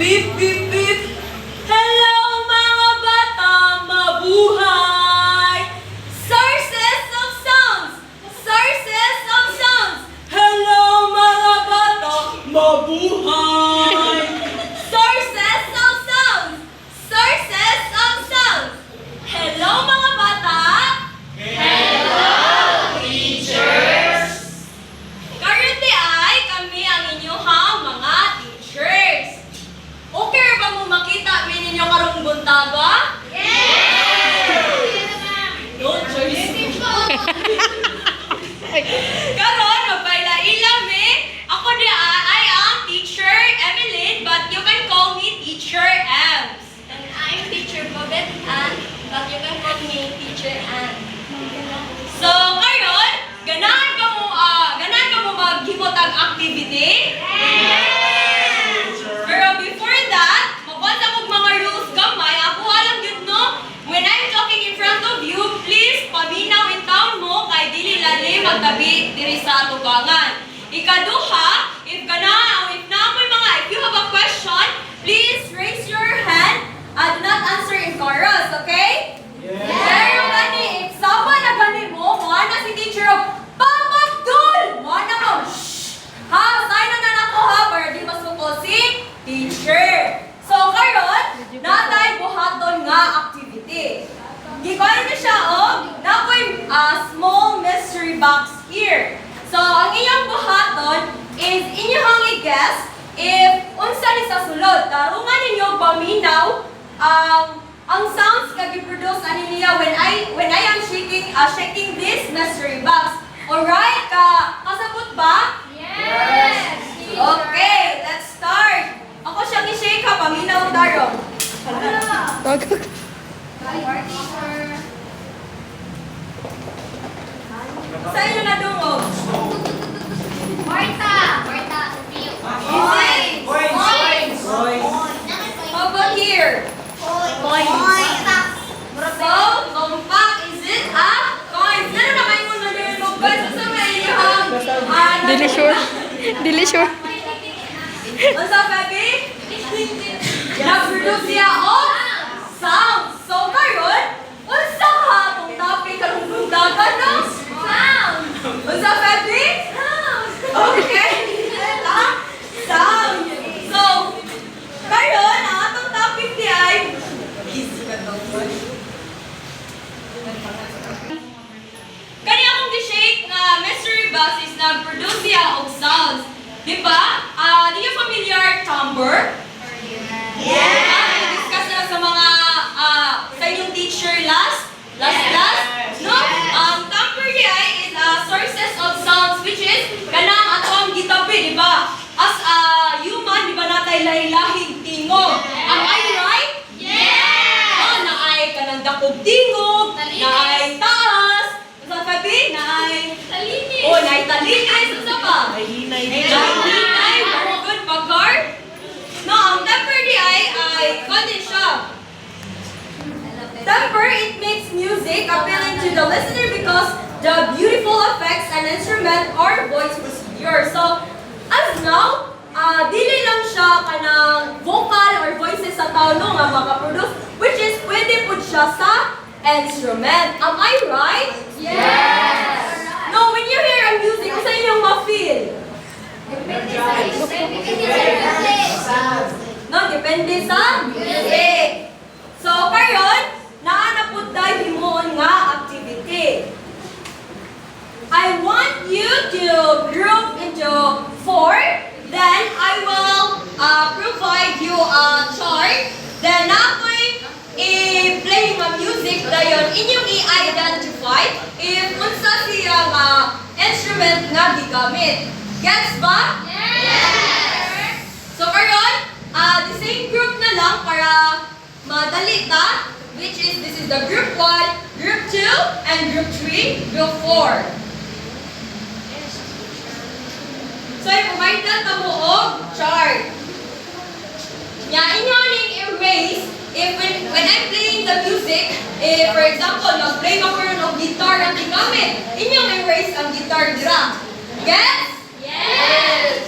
Beep, beep, beep. Hello mga bata, mabuhay! Sources of sounds! Sources of sounds! Hello mga bata, mabuhay! Sources of sounds! Sources of sounds! Hello mga bata! Currently ay kami ang inyong mga teachers. Okay ba mo makita ninyo karong buntaga? Don't choice. Karon magpaila-ila me. Ako di ay ang teacher Emeline, but you can call me teacher Ems. And I'm teacher Bobet Ann, but you can call me teacher Ann. So karon, ganahan ka mo maghimot ang activity? Pero before that, magbasa kog mga rules gamay. Ako alam yun, no? When I'm talking in front of you, please paminaw in town mo kay dili lalim magtabi diri sa tugangan. Ikaduha, if you have a question, please raise your hand and do not answer in chorus, okay? Pero gani, if sawa na gani mo, na si teacher of Papagdul! Na mo, shh! Ha, sign na nako ha, para di masuko si teacher. So, karon, natay buhaton nga activity. Gikoy na siya, nakoy small mystery box here. So, ang inyong buhaton is inyong i-guess if unsa ni sa sulod. Tarungan ninyo paminaw ang sounds nga gi-produce ani niya when I am shaking this mystery box. Alright, kasabot ba? Yes! Okay, let's start. Ako siyang i-shake ha, paminaw taron. Sa inyo na dungog. Marta! Marta, review. Coins. How about here? So, compact, is it a coins? Ano na kayo muna din mo? Guys, sa may Dili sure. Dili sure. What's up, baby? Nag-produce siya of sounds. So, karon, unsa ha itong topic karong bundagan, no? Sound! What's up, baby? Sound! Okay. Sound. So, karon, ang atong topic di ay kani akong gi-shake nga mystery box is nag-produce siya og sounds. Di ba? Di you familiar timbre? Discuss na sa mga sa inyong teacher last class. No? Timbre di ay is sources of sounds which is kanang ato ang gitabi, di ba? As a human, di ba natay lahi-lahing tingog? Am I right? Naay kanang dakog tingog, naay taas, sa sabi, naay Talinis! naay talinis, sa pa? Hinay, very good, bagar. No, ang temper di ay kani siya. Temper, it makes music appealing to the listener because the beautiful effects and instrument are voice procedure. So, as now, dili lang siya kanang vocal or voices sa tao no nga makaproduce, which is pwede po siya sa instrument. Am I right? Yes! No, when you hear a music, sa inyong ma-feel? Depende sa No, depende sa music. So, karon, naanapod tayo himuon nga activity. I want you to group into 4. Then, I will provide you a chart. Then, ako'y i-play mga music dayon inyong i-identify if unsa siyang instrument nga gigamit. Gets ba? Yes! So karon, the same group na lang para madali ta, which is this is the group 1, group 2, and group 3, group 4. So i-provide na ta mo og chart. Nya inyo ning erase if when I'm playing the music, if for example, nag-play ka karon og guitar ang gigamit, inyong erase ang guitar dira. Gets? Yes!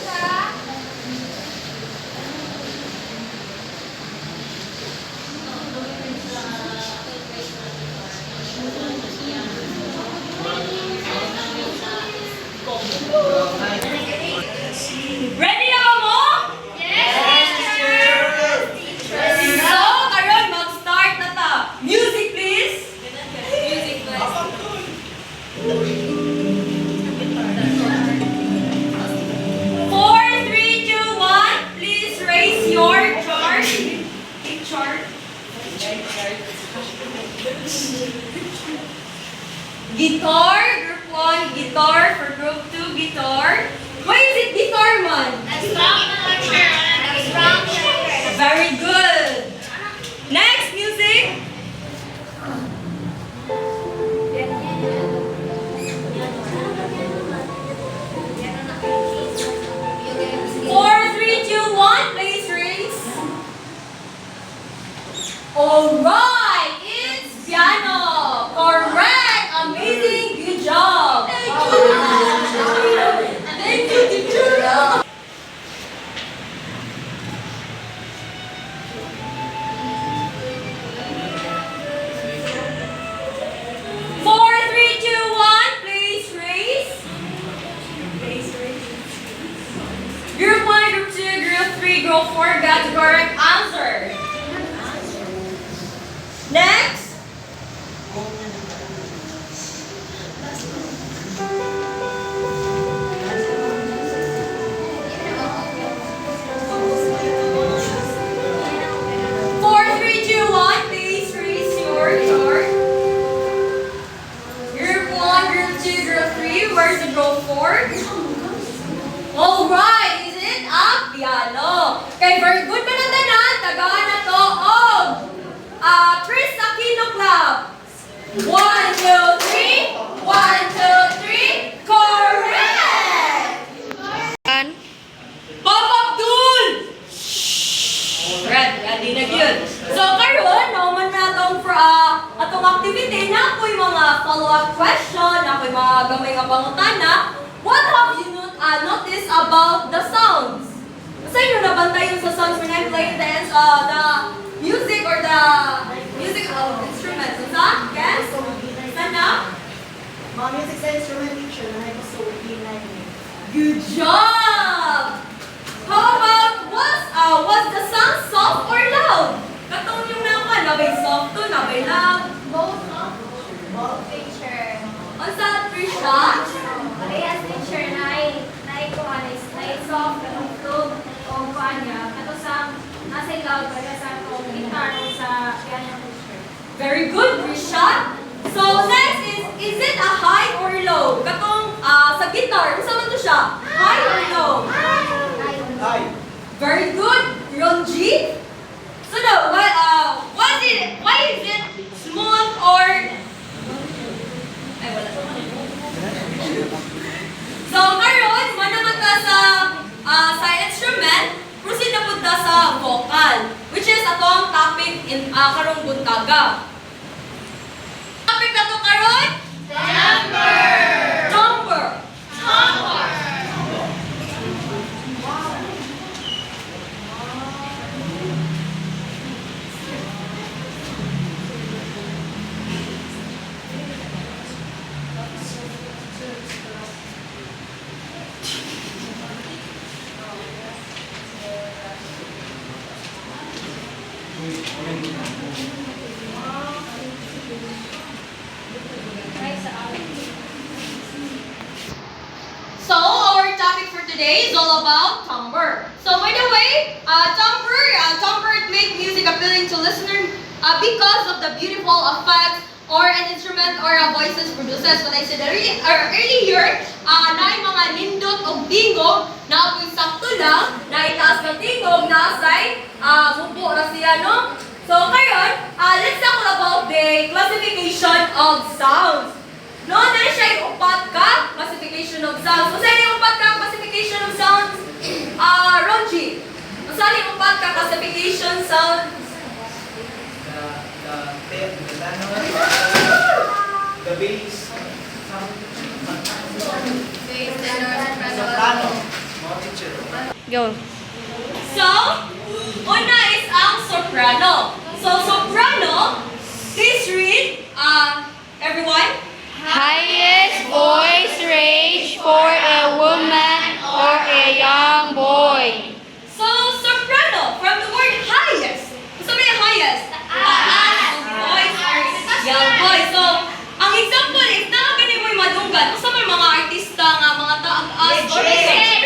Guitar, group 1, guitar. For group 2, guitar. Why is it guitar, man? Very good. Next, music. 4, 3, 2, 1. Please raise. Alright, it's piano. Correct. Amazing. Good job. Thank you, teacher. 4, 3, 2, 1. Please raise. Group 1, Group 2, Group 3, Group 4 got the correct answer. Next. Four, three, two, one. Please raise your chart. Group 1, Group 2, Group 3. Where's the Group 4? Alright, is it a piano? Okay, very good ba na tanan? Tagaan na to. Chris Aquino Club. 1, 2, 3. 1, 2, 3. Correct! Pop Abdul! Ready na yun. So, karon, nauman na atong activity na ako'y mga follow-up question, ako'y mga gamay nga pangutana. What have you noticed about the sounds? Sa inyo nabantayan sa sounds when I'm playing the music or the musical instruments? Sa? Yes? Sana? Mga music sa instrument teacher na Good job! How about, was the sound soft or loud? Katong yung naman, nabay soft to, nabay loud. Both teacher. On sa Trisha? Parehas teacher na soft ng flute o kanya. Kato sa nasa loud kaya sa guitar o sa piano teacher. Very good, Trisha. So next is it a high or low? Katong sa guitar, kung saan to siya? High or low? Hi. Very good, Ronji. So now, why is it smooth or ay wala. So karon, naman ta sa instrument, proceed na pud ta sa vocal, which is atong topic in karong buntaga. Topic na to karon? Number. So our topic for today is all about timbre. So by the way, timbre make music appealing to listeners because of the beautiful effects or an instrument or a voices produces. What I said earlier, na yung mga nindot o tingog na apoy sakto lang, na itaas ng tingog na asay, mupo na siya, no? So karon, let's talk about the classification of sounds. No, na siya yung upat ka, classification of sounds. Kung saan yung upat ka, classification of sounds? Ronji. Kung saan yung upat ka, classification sounds? The bass. Soprano. Mga teacher. Go. So, una is ang soprano. So, soprano, please read, everyone. Highest voice range for a woman or a young boy. So, soprano, from the word highest. Gusto mo yung highest? Taas. Voice or young voice. So, ang example, if nakaganin mo yung madunggan, kung sa mga artista nga, mga taag-as, or Maria Carey.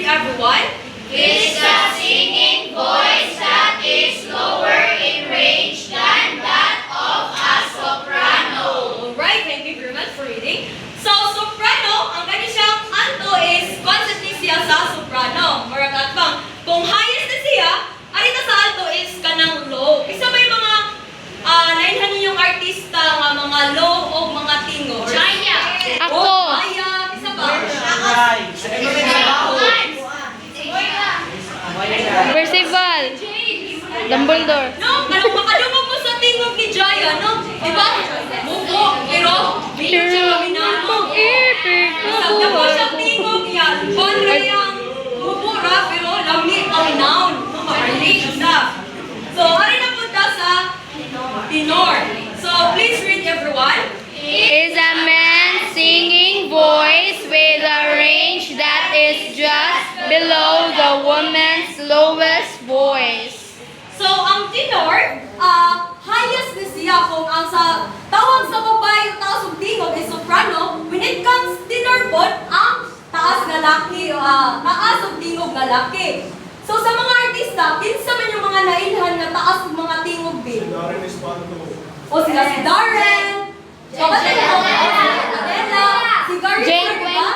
everyone. Is the singing voice that is lower in range than that of a soprano. Alright, thank you very much for reading. So, soprano, ang kanya siyang anto is concept ni siya sa soprano. Murag atbang, kung highest na siya, arita sa alto is kanang low. Isa may mga nainhan ninyong artista nga mga low o mga tingor. Jaya. Ako. Oh, Jaya. Isa ba? Ay, sa ito rin ang baho. Percival. Dumbledore. No, kanang makalumog mo sa tingog ni Jaya, no? Diba? Mubo, pero hindi siya maminano. Sabi mo siya tingog yan. Genre yung mubo ra, pero lamit ang noun. No, ma-relate siya. So, hari na punta sa tenor. So, please read everyone. Is a man singing voice with a range that is just below the woman's lowest voice. So, ang tenor, highest na siya kung ang sa tawag sa babae, taas ng tingog ay soprano. When it comes tenor po, ang taas na laki, taas ng tingog na laki. So, sa mga artista, kinsa man yung mga nailhan na taas ng mga tingog din? Darren Espanto. O sila si Darren, kapatid ko, Adela, si Gary, Jane diba?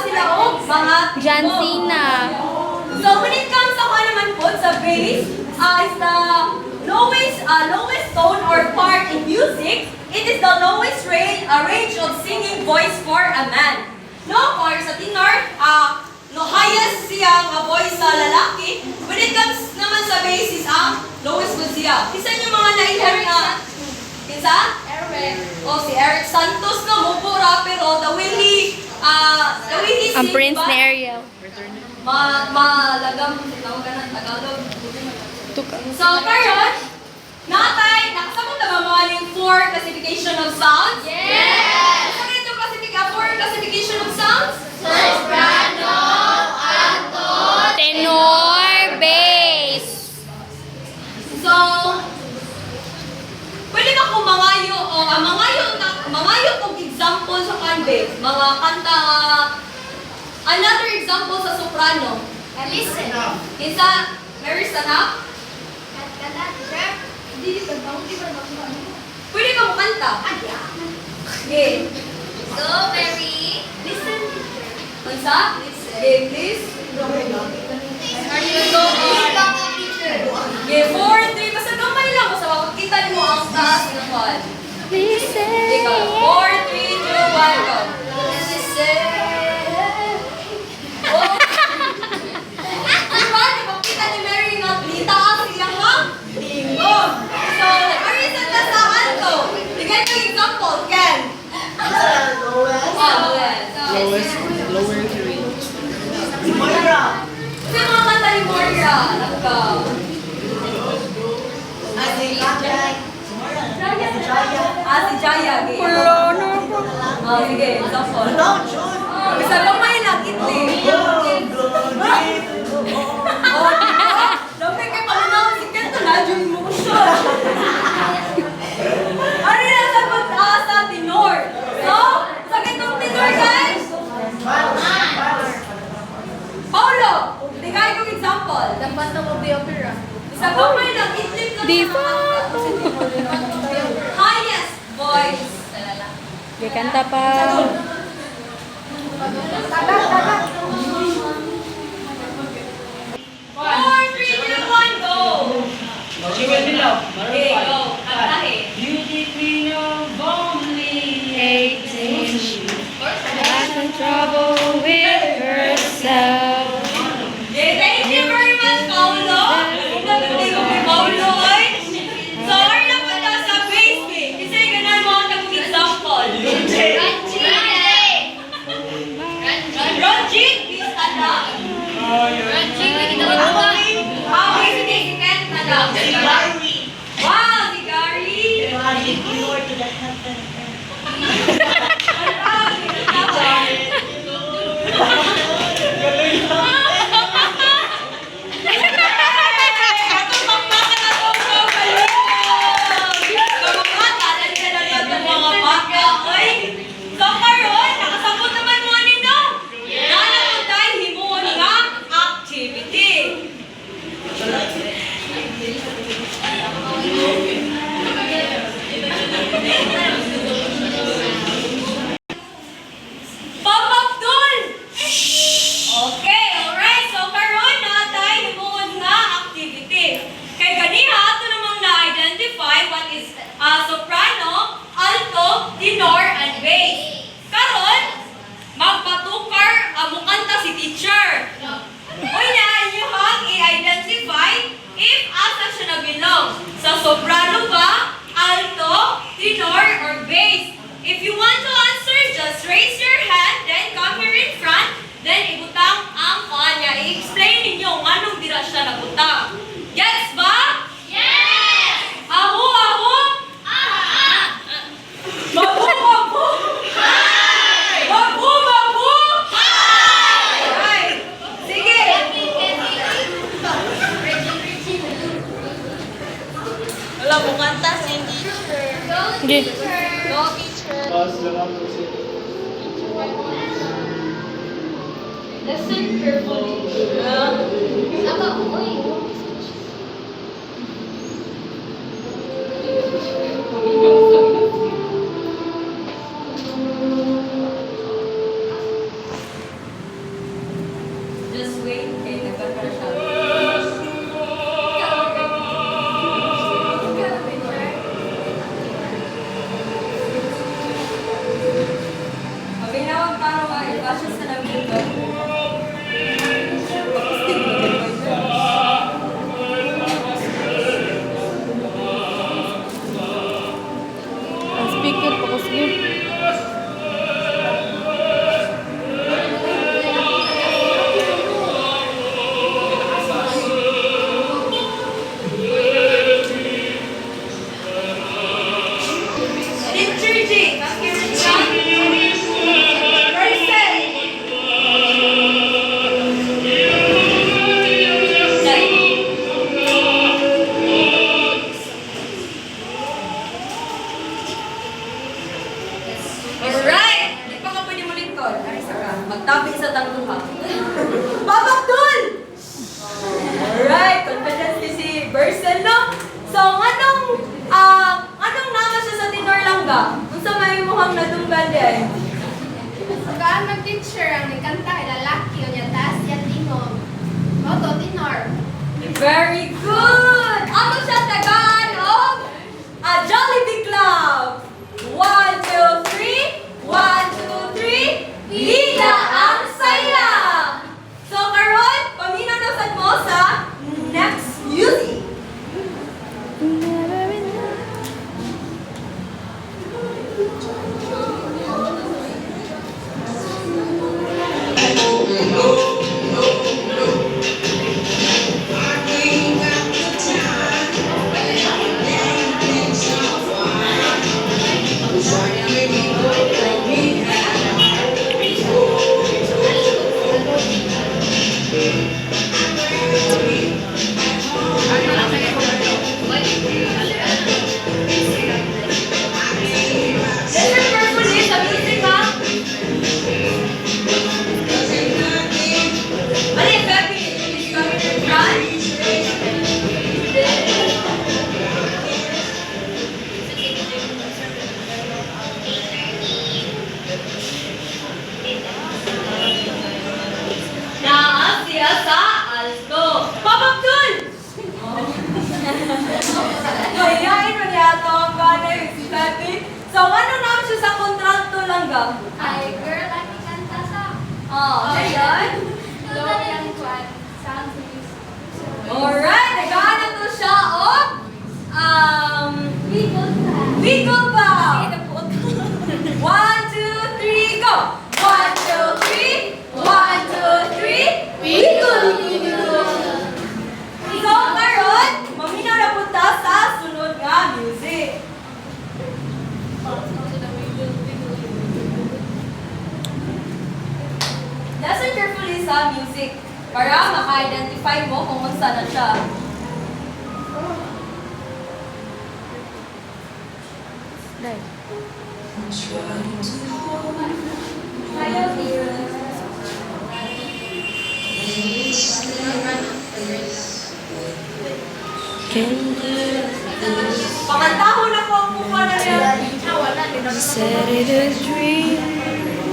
Sila o, mga John tingog. Cena. So when it comes sa ano naman po, sa bass, is the lowest tone or part in music. It is the lowest range of singing voice for a man. No, or sa tenor, no highest siya nga voice sa lalaki. When it comes naman sa bass is ang lowest po siya. Isa yung mga nailhan nga, kinsa? Eric. O si Eric Santos na mupura, pero the way he Ang sings, prince ba? ni Ariel. Malagam tawag ka ng Tagalog. Tuka. So, karon, nakasabot na ba mga yung 4 classification of sounds? Yes! Ano ito 4 classification of sounds? Soprano, alto, tenor, bass. So, pwede ka kung mangayo o mangayo kung example sa kanbe, mga kanta another example sa soprano. Listen. Isa, Mary Sanap, pwede ka mo kanta. Okay. So, Mary, listen. Kansa? Okay, please. Okay, 4, 3, basta gamay lang mo sa makikita mo ang taas ng one. Okay, go. 4, 3, 2, 1, go. Oh. Diba, nakakita ni Mary nga, taas iyang tingog. So, arisan na sa alto. Bigyan ko example, Ken. Lower three. Si Moira. Kasi mga kanta ni Moira, nagkaw. Si Jaya. Si Jaya, okay. Sige, example. Ano, John? Bisa gamay lang, itli. Oh, lamay kay paminaw, si Ken, tanadyon mo ko siya. Ano na sa pag-taas sa tenor? So, sa gitong tenor, guys? Paulo, bigay kong example. Dapat na mo be opera. Isa gamay lang, itlip lang. Di ba? Highest voice. Kanta pa. 4, 3, 2, 1, go! Okay, go. Kantahin. Beauty queen of only 18. Having trouble with herself. Okay, thank you very much, Paulo. Ang gagawin ko kay Paulo, ay. So, ari na punta sa basement. Kasi ganun mo ang example. Ronjit, please stand up. Okay, sige, si Ken, stand up. Wow, si Gary. Sa soprano ba, alto, tenor, or bass? If you want to answer, just raise your hand, then come here in front, then ibutang ang kanya. I-explain ninyo kung anong dira siya nabutang. Yes ba? Yes! Aho, aho? Babu, babu? Babu, babu? Ay! Sige! Wala mo kanta, Cindy. Okay. Tapos lang ako si... Listen carefully. Just wait. Okay, nagkaka na siya. Mabinawag para ma-ibasya sa namin ito. Ang speaker pa kasi. Liturgy. Kakirtan. Person. Alright! Di pa ka pwede mo lingkod. Arisa ka. Magtabi sa tangluha. Babak dun! Alright! Confidence ni si Bersen, no? So, anong nama siya sa tenor lang ga? Kung sa may mukhang nadunggan din. Pagkaan mag-teacher ang nagkanta kay lalaki o niya, taas yan tinong. Moto, tenor. Very good! Ano siya tagaan of a Jollibee Club? 1, 2, 3. 1, 2, 3. Liga ang saya! So, karon, paminaw na sad mo sa next music. Listen carefully sa music, ha? Ano yung baby? Is coming in front? Naa siya sa alto. Pabak dun! Kayain mo niya ito ang ganay si Pepe. So, ano naman siya sa kontrakto lang ga? Ay, girl, ang ikanta sa. Oh, ano yan? Low yung kwan. Sound music. Alright, naghahanap to siya of Wiggle pa. wiggle bow. 1, 2, 3, go! 1, 2, 3. 1, 2, 3. Wiggle, wiggle. So, karon, maminaw na punta sa sunod nga music. Listen carefully sa music para maka-identify mo kung saan na siya. Ayaw dear. Pakantahon na po ang kuha na niya. Said it a dream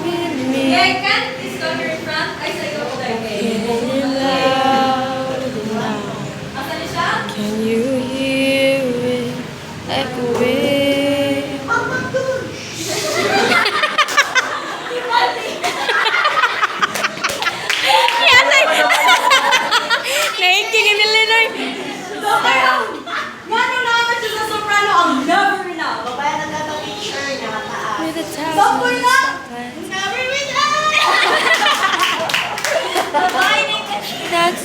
with me. Yeah, can't this come in front? Ay, sa'yo ko tayo. Loud enough. Asan niya siya? Can you hear it echoing? Naikinig nila na. So, kayo, nga nung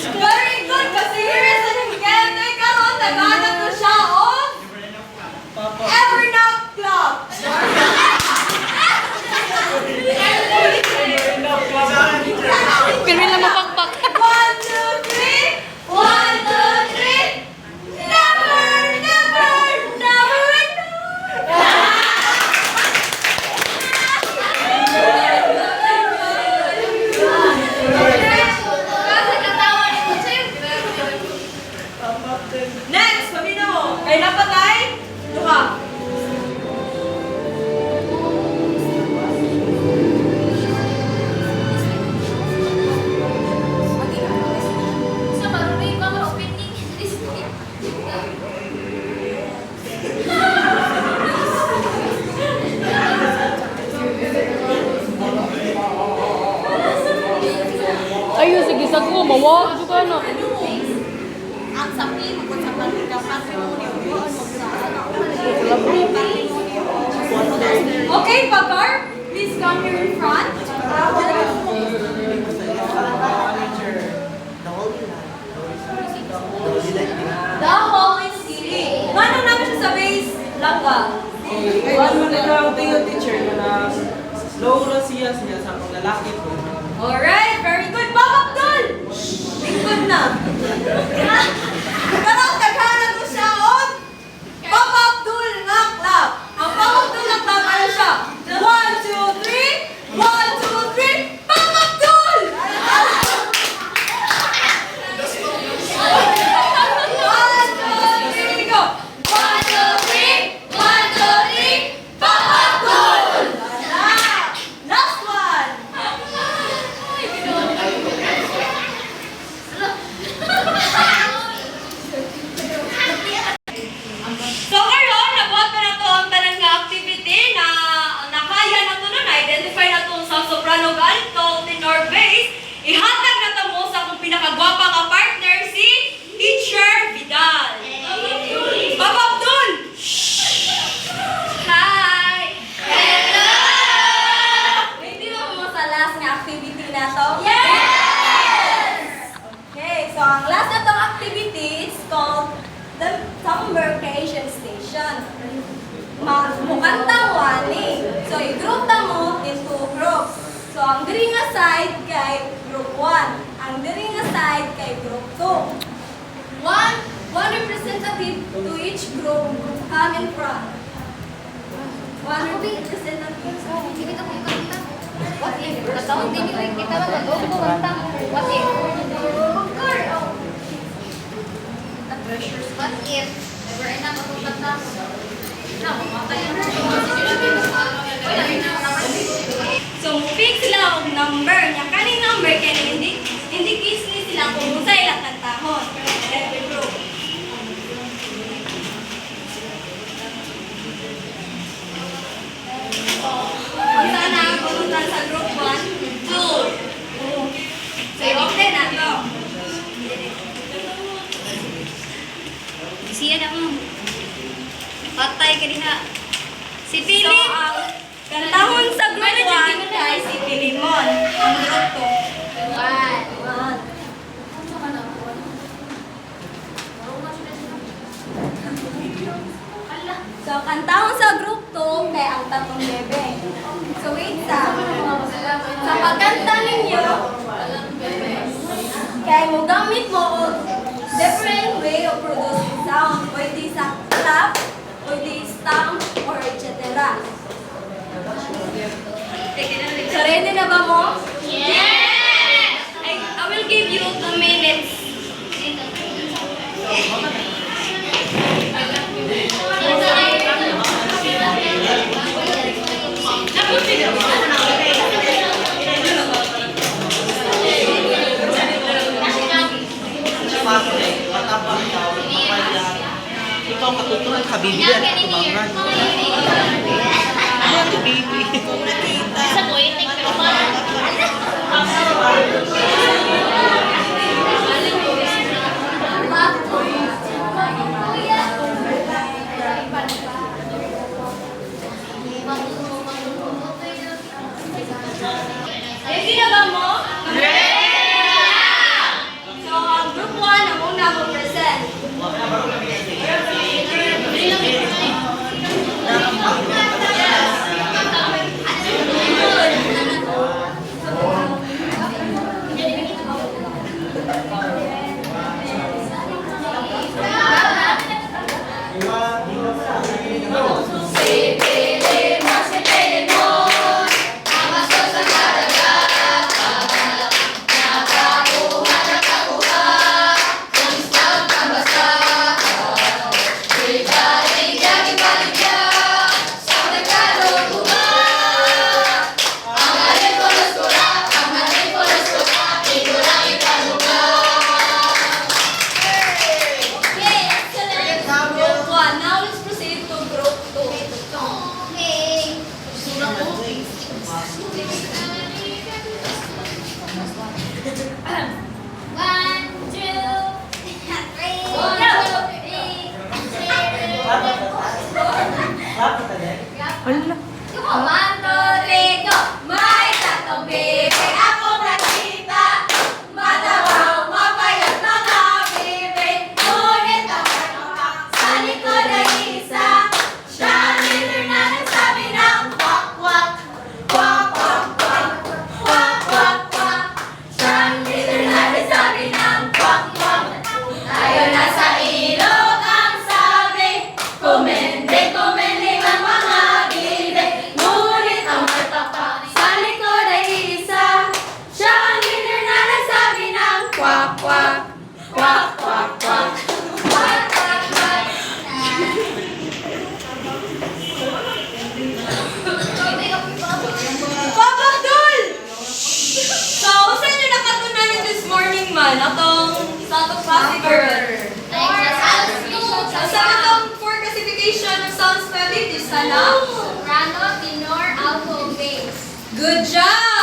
Very good, kasi here's an engagement karon nagana to siya og Evernote Club. Pero lang mapakpak. 1, 2, 3. 1, 2, 3. Never, never, never Next, pamino mo. Kay napatay, duha. Sa marunong ka opening list. Ayun, sige, sa ko. Mawag juga na. Ang sapi mo kung sa patrimonio. Okay, Bakar, please come here in front. The Holy City. Ano namin siya sa base? Langga. One mo na lang tayo, teacher, na slow na siya sa paglalaki ko. Alright, very good. Bob Abdul! Lingkod na. Pero taghanan mo siya on Bob Abdul nga club. Ang Bob Abdul nga club, ano siya? 1, 2, 3. 1, 2, 3. Bob Abdul! 1, 2, 3. Here we go. 1, 2, 3. 1, 2, 3. Bob Abdul! Last one. So karon, nabuhat pa na to ang tanan nga activity na nakaya na to na identify na to sa soprano alto, tenor bass. Ihatag na to mo sa akong pinakagwapa nga partner si Teacher Vidal. Papa Abdul! Hi! Hello! Hindi mo sa last nga activity na to? Yes! Okay, so ang last na tong activity is called the Summer Creation Station. Mukantang wani. So, i-group na mo into groups. So, ang diri nga side kay group 1. Ang diri nga side kay group 2. One representative to each group come in front. One representative. Hindi ka kung kanta. What if? Katawag din yung kita ba? Doon ko kanta. What if? What if? Never end up ako kanta. Na, mamatay ang So, fix sila og number. Nya kaning number kay indicate ni sila kung unsa ilang kantahon. Every group. Unsa na ang kung sa group 1, 2. So, okay na to. Siya na mo. Patay ka diha. Si So, Philip. ang kantahon sa group 1 kay si Pilimon. Ang group 2. One. So, kantahon sa group 2 kay ang tatong bebe. So, wait sa pagkanta ninyo, kay mo gamit mo og different way of producing sound. Pwede sa clap, pwede stamp, or etc. So, ready na ba mo? Yes! I will give you 2 minutes. Ikaw katutunan ka, bibi yan. Tumangan. Ano ito, bibi? Sa poetic pero parang. Ready na ba mo? Ready! So, sounds familiar, Sana? Soprano, tenor, alto, bass. Good job!